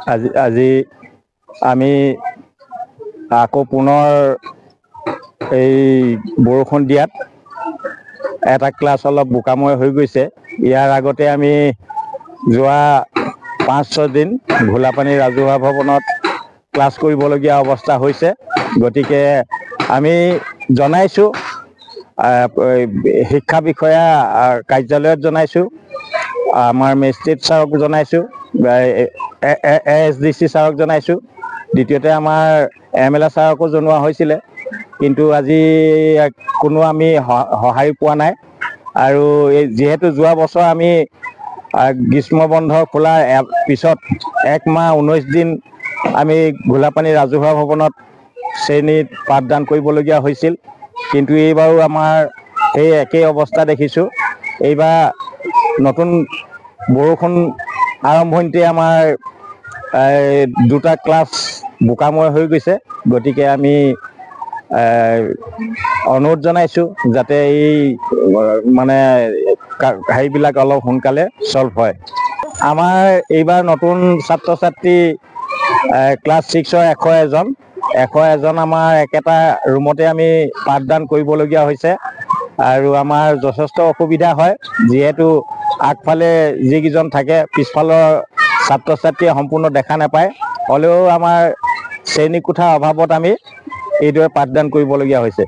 আজি আমি আকৌ পুনৰ এই বৰষুণ দিয়াত এটা ক্লাছ অলপ বোকাময় হৈ গৈছে। ইয়াৰ আগতে আমি যোৱা 5-6 দিন ঘোলাপানী ৰাজহুৱা ভৱনত ক্লাছ কৰিবলগীয়া অৱস্থা হৈছে। গতিকে আমি জনাইছোঁ, শিক্ষা বিষয়া কাৰ্যালয়ত জনাইছোঁ, আমাৰ মেজিষ্ট্ৰেট ছাৰক জনাইছোঁ, ASDC ছাৰক জনাইছোঁ, দ্বিতীয়তে আমাৰ MLA ছাৰকো জনোৱা হৈছিলে। কিন্তু আজি কোনো আমি সঁহাৰি পোৱা নাই। আৰু যিহেতু যোৱা বছৰ আমি গ্ৰীষ্ম বন্ধ খোলাৰ পিছত 1 মাহ 19 দিন আমি ঘোলাপানী ৰাজহুৱা ভৱনত শ্ৰেণীত পাঠদান কৰিবলগীয়া হৈছিল। কিন্তু এইবাৰো আমাৰ সেই একেই অৱস্থা দেখিছোঁ। এইবাৰ নতুন বৰষুণ আৰম্ভণিতে আমাৰ দুটা ক্লাছ বোকাময় হৈ গৈছে। গতিকে আমি অনুৰোধ জনাইছোঁ যাতে এই মানে হেৰিবিলাক অলপ সোনকালে ছল্ভ হয়। আমাৰ এইবাৰ নতুন ছাত্ৰ ছাত্ৰী ক্লাছ 6ৰ 101জন আমাৰ একেটা ৰুমতে আমি পাঠদান কৰিবলগীয়া হৈছে। আৰু আমাৰ যথেষ্ট অসুবিধা হয়, যিহেতু আগফালে যিকেইজন থাকে পিছফালৰ ছাত্ৰ ছাত্ৰীয়ে সম্পূৰ্ণ দেখা নাপায়। হ'লেও আমাৰ শ্ৰেণীকোঠাৰ অভাৱত আমি এইদৰে পাঠদান কৰিবলগীয়া হৈছে।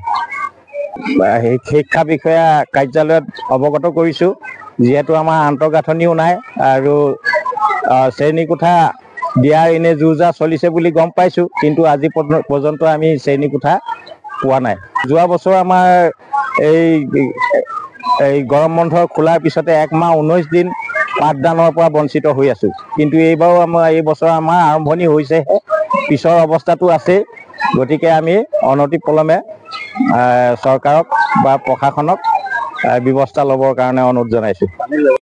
শিক্ষা বিষয়া কাৰ্যালয়ত অৱগত কৰিছোঁ, যিহেতু আমাৰ আন্তঃগাঁথনিও নাই আৰু শ্ৰেণীকোঠা দিয়াৰ এনে যো-জা চলিছে বুলি গম পাইছোঁ। কিন্তু আজি পৰ্যন্ত আমি শ্ৰেণীকোঠা পোৱা নাই। যোৱা বছৰ আমাৰ এই গৰম বন্ধ খোলাৰ পিছতে 1 মাহ 19 দিন পাঠদানৰ পৰা বঞ্চিত হৈ আছোঁ। কিন্তু এইবাৰো এই বছৰ আমাৰ আৰম্ভণি হৈছেহে, পিছৰ অৱস্থাটো আছেই। গতিকে আমি অনতিপলমে চৰকাৰক বা প্ৰশাসনক ব্যৱস্থা ল'বৰ কাৰণে অনুৰোধ জনাইছোঁ।